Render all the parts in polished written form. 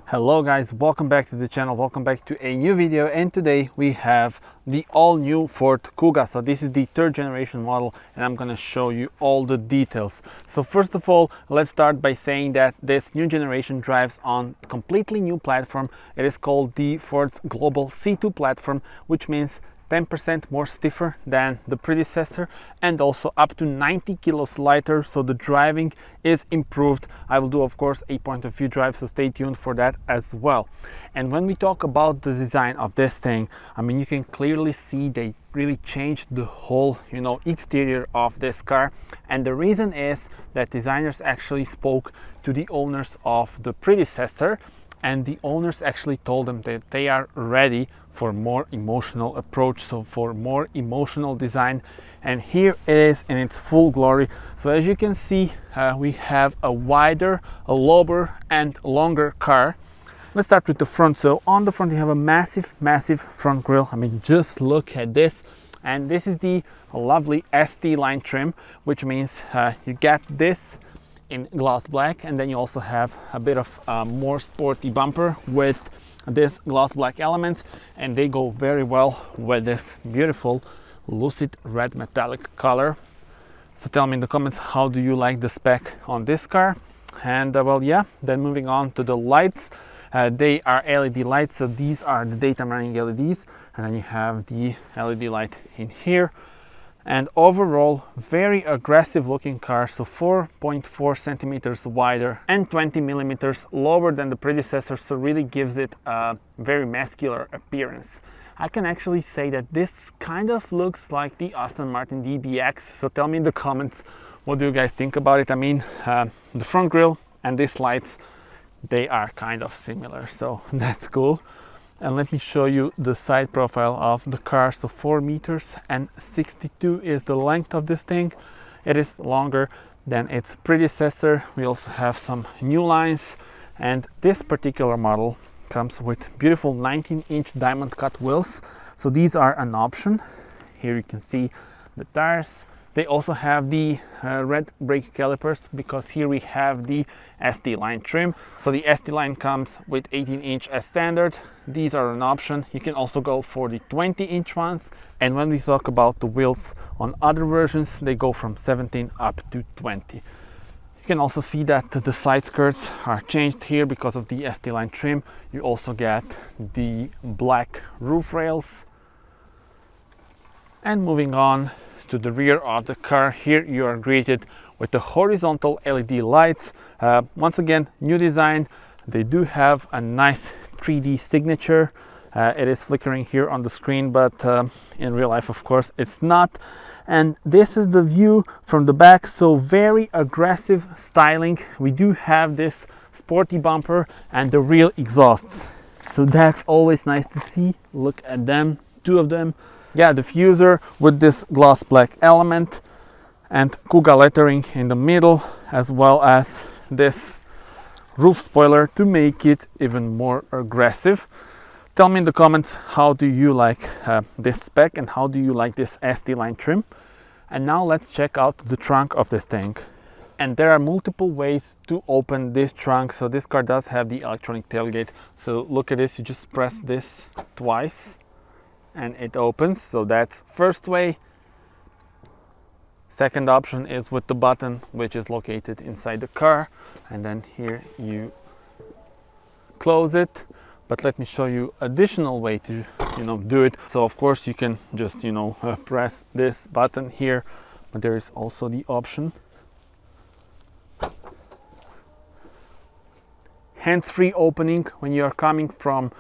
Hello guys, welcome back to the channel, welcome back to a new video, and today we have the all new Ford Kuga. So this is the third generation model and I'm gonna show you all the details. So first of all, let's start by saying that this new generation drives on a completely new platform. It is called the Ford's Global C2 platform, which means 10% more stiffer than the predecessor and also up to 90 kilos lighter, so the driving is improved. I will do of course a point of view drive, so stay tuned for that as well. And when we talk about the design of this thing, I mean, you can clearly see they really changed the whole exterior of this car, and the reason is that designers actually spoke to the owners of the predecessor, and the owners actually told them that they are ready for more emotional approach, so for more emotional design. And here it is in its full glory. So as you can see, we have a wider, a lower and longer car. Let's start with the front. So on the front you have a massive front grille. I mean, just look at this. And this is the lovely ST-Line trim, which means you get this in gloss black, and then you also have a bit of more sporty bumper with this gloss black elements, and they go very well with this beautiful lucid red metallic color. So tell me in the comments, how do you like the spec on this car? And well, yeah, then moving on to the lights. They are LED lights, so these are the daytime running LEDs, and then you have the LED light in here. And overall, very aggressive looking car, so 4.4 centimeters wider and 20 millimeters lower than the predecessor, so really gives it a very muscular appearance. I can actually say that this kind of looks like the Aston Martin DBX, so tell me in the comments, what do you guys think about it? I mean, the front grille and these lights, they are kind of similar, so that's cool. And let me show you the side profile of the car. So 4 meters and 62 is the length of this thing. It is longer than its predecessor. We also have some new lines, and this particular model comes with beautiful 19-inch diamond cut wheels. So these are an option. Here you can see the tires. They also have the red brake calipers, because here we have the ST-Line trim. So the ST-Line comes with 18-inch as standard. These are an option. You can also go for the 20-inch ones. And when we talk about the wheels on other versions, they go from 17 up to 20. You can also see that the side skirts are changed here because of the ST-Line trim. You also get the black roof rails. And moving on to the rear of the car, here you are greeted with the horizontal LED lights. Once again, new design. They do have a nice 3D signature. It is flickering here on the screen, but in real life, of course, it's not. And this is the view from the back, so very aggressive styling. We do have this sporty bumper and the real exhausts, so that's always nice to see. Look at them, two of them. Yeah, diffuser with this gloss black element and Kuga lettering in the middle, as well as this roof spoiler to make it even more aggressive. Tell me in the comments, how do you like this spec and how do you like this ST-Line trim? And now let's check out the trunk of this thing. And there are multiple ways to open this trunk. So this car does have the electronic tailgate. So look at this, you just press this twice and it opens. So that's first way. Second option is with the button, which is located inside the car, and then here you close it. But let me show you additional way to do it. So of course you can just press this button here, but there is also the option hands-free opening. When you are coming from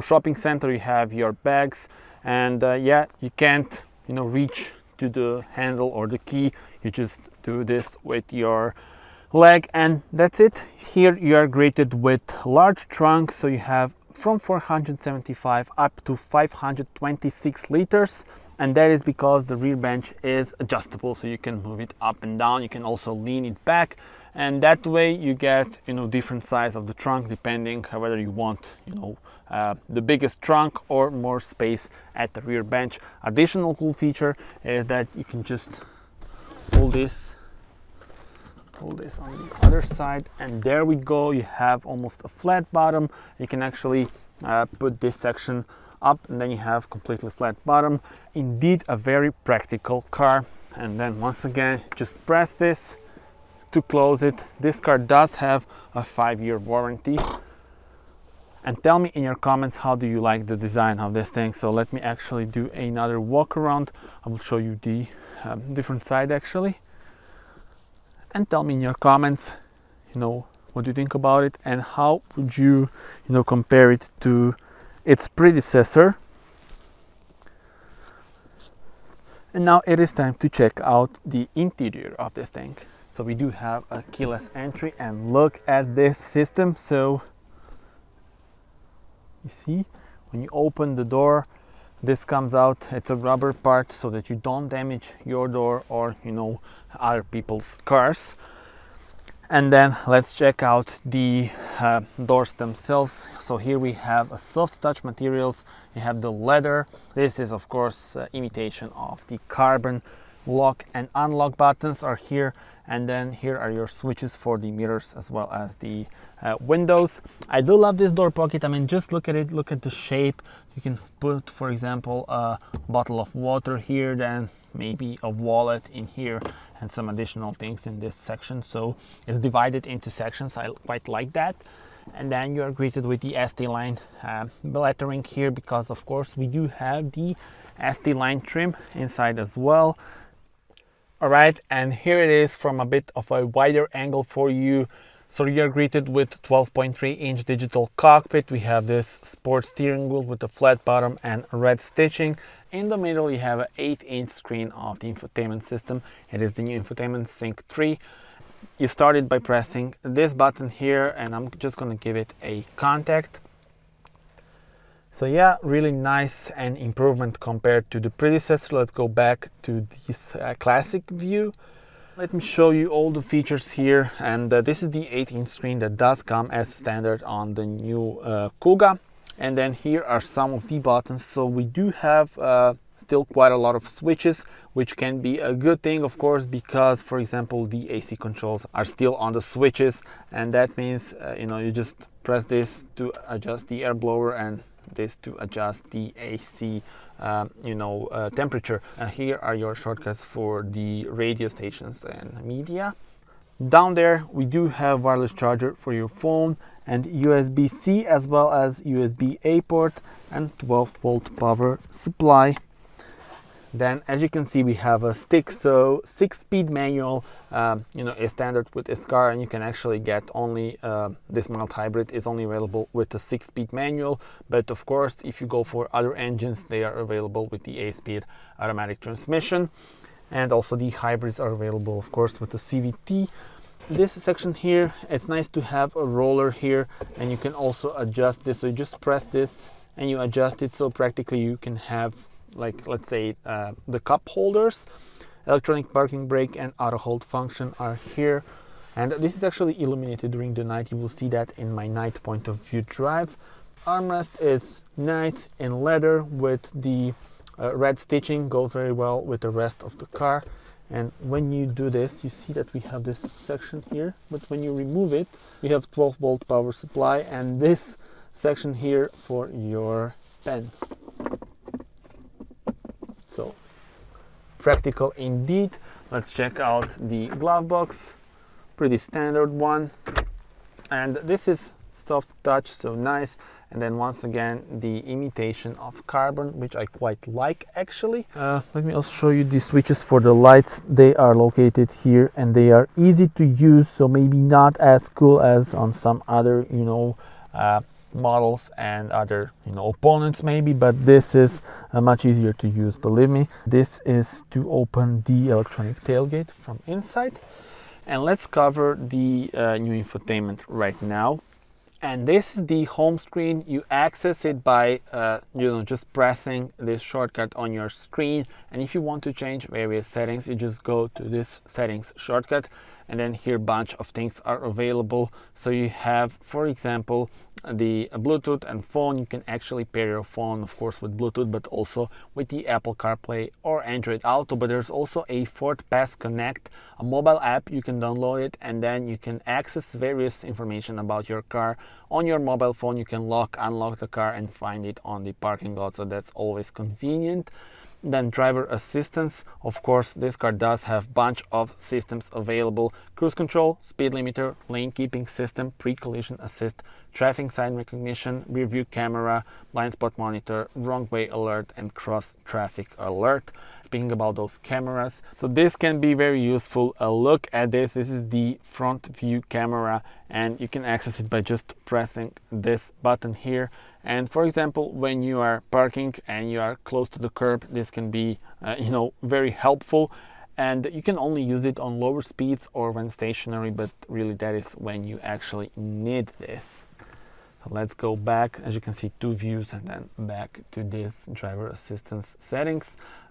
shopping center, you have your bags, and yeah, you can't reach to the handle or the key. You just do this with your leg, and that's it. Here you are greeted with large trunk, so you have from 475 up to 526 liters, and that is because the rear bench is adjustable, so you can move it up and down. You can also lean it back, and that way you get different size of the trunk depending whether you want the biggest trunk or more space at the rear bench. Additional cool feature is that you can just pull this pull this on the other side, and there we go. You have almost a flat bottom. You can actually put this section up, and then you have completely flat bottom. Indeed, a very practical car. And then once again, just press this to close it. This car does have a 5-year warranty. And tell me in your comments, how do you like the design of this thing? So let me actually do another walk around. I will show you the different side actually. And tell me in your comments, what do you think about it, and how would you, compare it to its predecessor. And now it is time to check out the interior of this thing. So we do have a keyless entry, and look at this system. So you see, when you open the door, this comes out. It's a rubber part so that you don't damage your door or other people's cars. And then let's check out the doors themselves. So here we have a soft touch materials. You have the leather. This is of course imitation of the carbon. Lock and unlock buttons are here, and then here are your switches for the mirrors as well as the windows. I do love this door pocket. I mean, just look at it, look at the shape. You can put, for example, a bottle of water here, then maybe a wallet in here, and some additional things in this section. So it's divided into sections. I quite like that. And then you are greeted with the ST-Line lettering here, because of course we do have the ST-Line trim inside as well. All right, and here it is from a bit of a wider angle for you. So you're greeted with 12.3-inch digital cockpit. We have this sport steering wheel with a flat bottom and red stitching. In the middle you have an 8-inch screen of the infotainment system. It is the new Infotainment Sync 3. You start it by pressing this button here, and I'm just going to give it a contact. So yeah, really nice and improvement compared to the predecessor. Let's go back to this classic view. Let me show you all the features here, and this is the 8-inch screen that does come as standard on the new Kuga. And then here are some of the buttons. So we do have still quite a lot of switches, which can be a good thing, of course, because for example the AC controls are still on the switches, and that means you just press this to adjust the air blower and this to adjust the AC temperature. Here are your shortcuts for the radio stations and media. Down there we do have wireless charger for your phone, and USB-C as well as USB-A port, and 12-volt power supply. Then, as you can see, we have a stick, so 6-speed manual, is standard with this car, and you can actually get only this mild hybrid is only available with the 6-speed manual. But of course, if you go for other engines, they are available with the 8-speed automatic transmission, and also the hybrids are available, of course, with the CVT. This section here, it's nice to have a roller here, and you can also adjust this. So you just press this and you adjust it, so practically you can have, like, let's say the cup holders. Electronic parking brake and auto hold function are here, and this is actually illuminated during the night. You will see that in my night point of view drive. Armrest is nice in leather with the red stitching, goes very well with the rest of the car. And when you do this, you see that we have this section here, but when you remove it, we have 12-volt power supply, and this section here for your pen. So practical indeed. Let's check out the glove box. Pretty standard one, and this is soft touch, so nice. And then once again the imitation of carbon, which I quite like actually. Let me also show you the switches for the lights. They are located here, and they are easy to use, so maybe not as cool as on some other models and other opponents maybe, but this is much easier to use, believe me. This is to open the electronic tailgate from inside. And let's cover the new infotainment right now. And this is the home screen. You access it by just pressing this shortcut on your screen, and if you want to change various settings, you just go to this settings shortcut, and then here bunch of things are available. So you have, for example, the Bluetooth and phone. You can actually pair your phone, of course, with Bluetooth, but also with the Apple CarPlay or Android Auto. But there's also a Ford Connect, a mobile app. You can download it, and then you can access various information about your car on your mobile phone. You can unlock the car and find it on the parking lot, so that's always convenient. Then driver assistance, of course, this car does have bunch of systems available: cruise control, speed limiter, lane keeping system, pre-collision assist, traffic sign recognition, rear view camera, blind spot monitor, wrong way alert, and cross traffic alert. Speaking about those cameras, so this can be very useful. Look at this. This is the front view camera, and you can access it by just pressing this button here. And for example, when you are parking and you are close to the curb, this can be very helpful. And you can only use it on lower speeds or when stationary, but really that is when you actually need this. So let's go back. As you can see, two views, and then back to this driver assistance settings.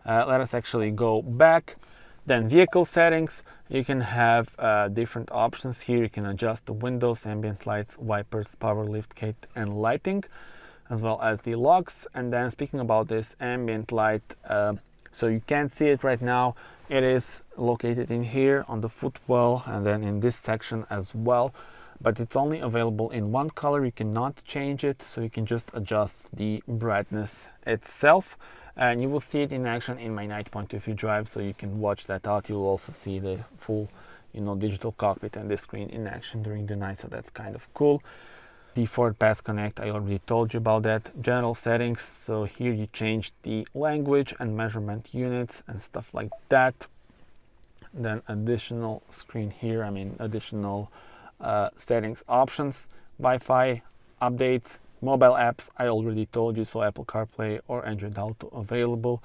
Let us actually go back. Then vehicle settings, you can have different options here. You can adjust the windows, ambient lights, wipers, power liftgate, and lighting, as well as the locks. And then speaking about this ambient light, so you can't see it right now. It is located in here on the footwell, and then in this section as well, but it's only available in one color. You cannot change it, so you can just adjust the brightness itself, and you will see it in action in my night point of view drive, so you can watch that out. You'll also see the full digital cockpit and this screen in action during the night, so that's kind of cool. The Ford Connect, I already told you about that. General settings, so here you change the language and measurement units and stuff like that. Then additional screen here, additional settings options, Wi-Fi, updates, mobile apps, I already told you, so Apple CarPlay or Android Auto available.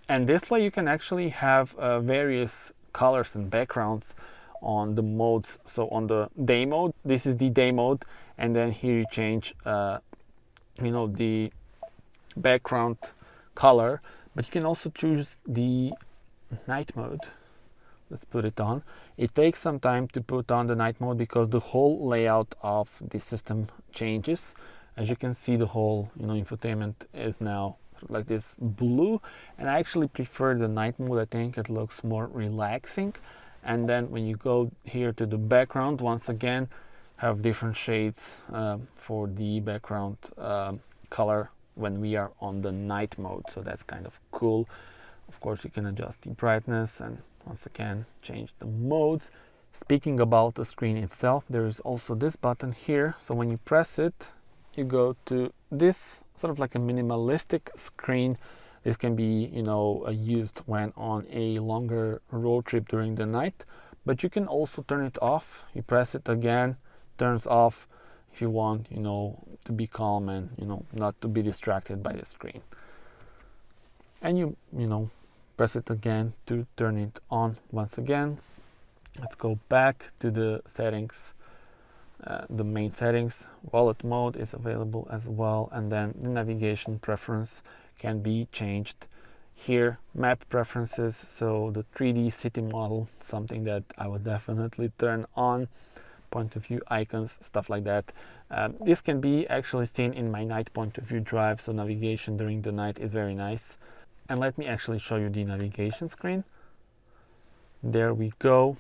And display, you can actually have various colors and backgrounds on the modes. So on the day mode, this is the day mode, and then here you change the background color, but you can also choose the night mode. Let's put it on. It takes some time to put on the night mode because the whole layout of the system changes. As you can see, the whole infotainment is now like this blue, and I actually prefer the night mode. I think it looks more relaxing. And then when you go here to the background, once again have different shades for the background color when we are on the night mode, so that's kind of cool. Of course, you can adjust the brightness and once again change the modes. Speaking about the screen itself, there is also this button here, so when you press it, you go to this sort of like a minimalistic screen. This can be used when on a longer road trip during the night, but you can also turn it off. You press it again, turns off if you want to be calm and not to be distracted by the screen. And you press it again to turn it on once again. Let's go back to the settings, the main settings. Wallet mode is available as well, and then the navigation preference can be changed here. Map preferences, so the 3D city model, something that I would definitely turn on. Point of view icons, stuff like that. This can be actually seen in my night point of view drive, so navigation during the night is very nice. And let me actually show you the navigation screen. There we go.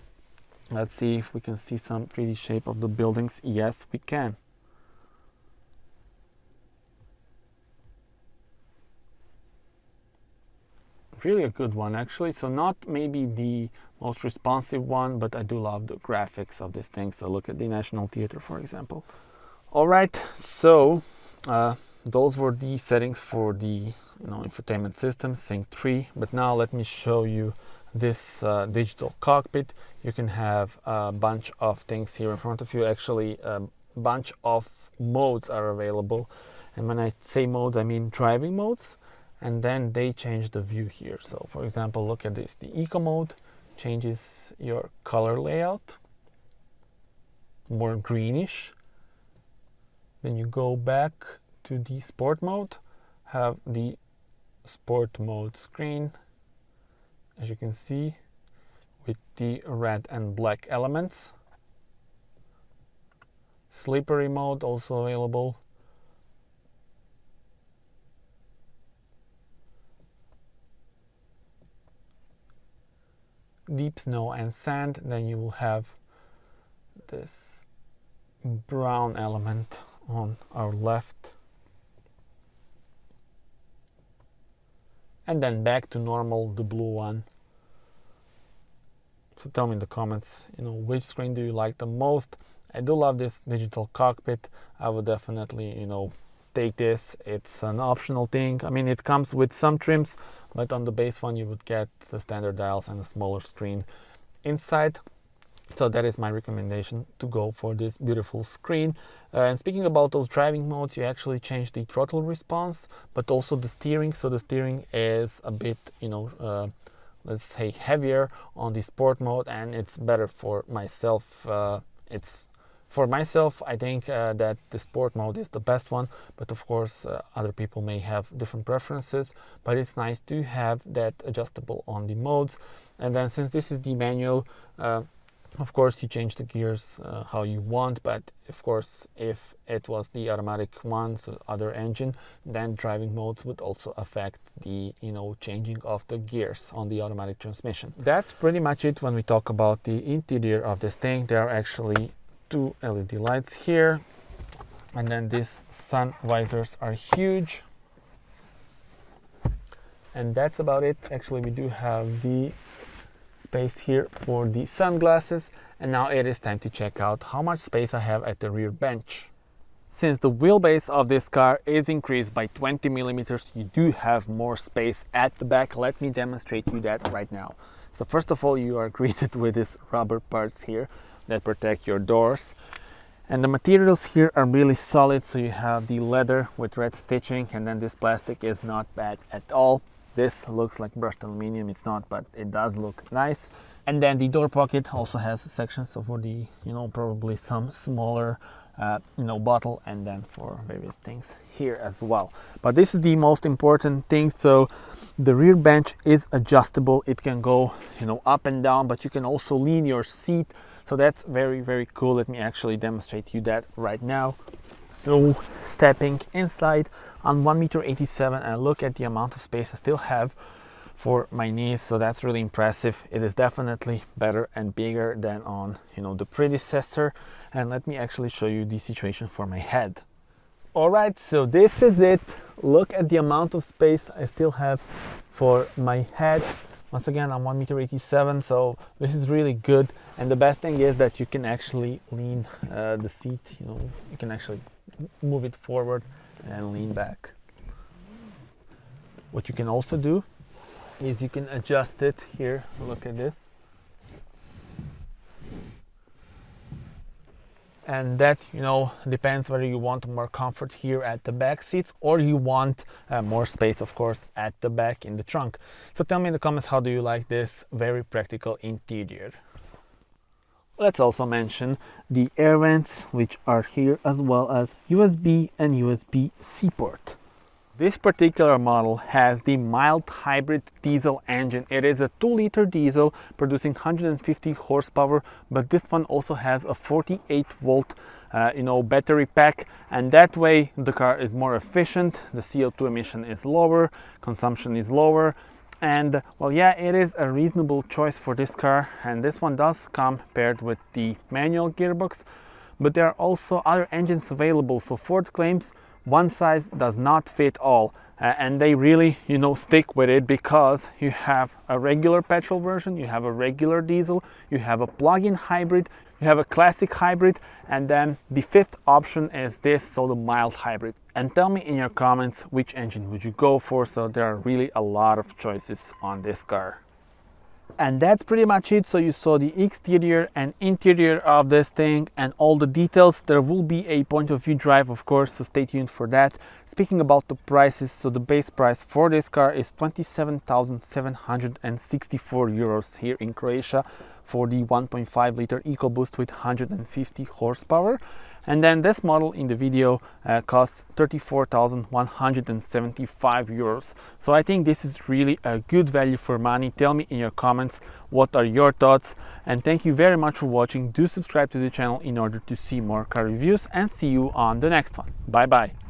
Let's see if we can see some 3D shape of the buildings. Yes, we can. Really a good one actually. So not maybe the most responsive one, but I do love the graphics of this thing. So look at the National Theatre, for example. All right, so those were the settings for the infotainment system, Sync 3. But now let me show you this digital cockpit. You can have a bunch of things here in front of you. Actually, a bunch of modes are available. And when I say modes, I mean driving modes. And then they change the view here. So for example, look at this. The Eco mode changes your color layout, more greenish. Then you go back to the Sport mode, have the Sport mode screen, as you can see, with the red and black elements. Slippery mode also available. Deep snow and sand. Then you will have this brown element on our left. And then back to normal, the blue one. So tell me in the comments, which screen do you like the most? I do love this digital cockpit. I would definitely, take this. It's an optional thing. I mean, it comes with some trims, but on the base one you would get the standard dials and a smaller screen inside. So that is my recommendation, to go for this beautiful screen. And speaking about those driving modes, you actually change the throttle response, but also the steering. So the steering is a bit, let's say, heavier on the sport mode, and it's better for myself. For myself, I think that the sport mode is the best one, but of course other people may have different preferences, but it's nice to have that adjustable on the modes. And then since this is the manual, of course you change the gears how you want, but of course if it was the automatic one, so other engine, then driving modes would also affect the changing of the gears on the automatic transmission. That's pretty much it when we talk about the interior of this thing. There are actually two LED lights here, and then these sun visors are huge, and that's about it. Actually, we do have the space here for the sunglasses, and now it is time to check out how much space I have at the rear bench. Since the wheelbase of this car is increased by 20 millimeters, you do have more space at the back. Let me demonstrate you that right now. So first of all, you are greeted with these rubber parts here that protect your doors, and the materials here are really solid. So you have the leather with red stitching, and then this plastic is not bad at all. This looks like brushed aluminum. It's not, but it does look nice. And then the door pocket also has sections, so for the probably some smaller bottle, and then for various things here as well. But this is the most important thing. So the rear bench is adjustable. It can go up and down, but you can also lean your seat. So that's very, very cool. Let me actually demonstrate you that right now. So stepping inside on 1.87 m, and look at the amount of space I still have for my knees. So that's really impressive. It is definitely better and bigger than on the predecessor. And let me actually show you the situation for my head. All right, so this is it. Look at the amount of space I still have for my head. Once again, I'm 1.87 m, so this is really good. And the best thing is that you can actually lean the seat, you can actually move it forward and lean back. What you can also do is you can adjust it here. Look at this. And that depends whether you want more comfort here at the back seats, or you want more space, of course, at the back in the trunk. So tell me in the comments, how do you like this very practical interior? Let's also mention the air vents, which are here, as well as USB and USB-C port. This particular model has the mild hybrid diesel engine. It is a 2-liter diesel producing 150 horsepower, but this one also has a 48-volt battery pack, and that way the car is more efficient, the CO2 emission is lower, consumption is lower, and well, yeah, it is a reasonable choice for this car. And this one does come paired with the manual gearbox, but there are also other engines available. So Ford claims one size does not fit all, and they really stick with it, because you have a regular petrol version, you have a regular diesel, you have a plug-in hybrid, you have a classic hybrid, and then the fifth option is this, so the mild hybrid. And tell me in your comments, which engine would you go for? So there are really a lot of choices on this car. And that's pretty much it. So you saw the exterior and interior of this thing and all the details. There will be a point of view drive, of course, so stay tuned for that. Speaking about the prices, so the base price for this car is 27,764 euros here in Croatia, for the 1.5 liter EcoBoost with 150 horsepower. And then this model in the video costs 34,175 euros. So I think this is really a good value for money. Tell me in your comments what are your thoughts, and thank you very much for watching. Do subscribe to the channel in order to see more car reviews, and see you on the next one. Bye bye.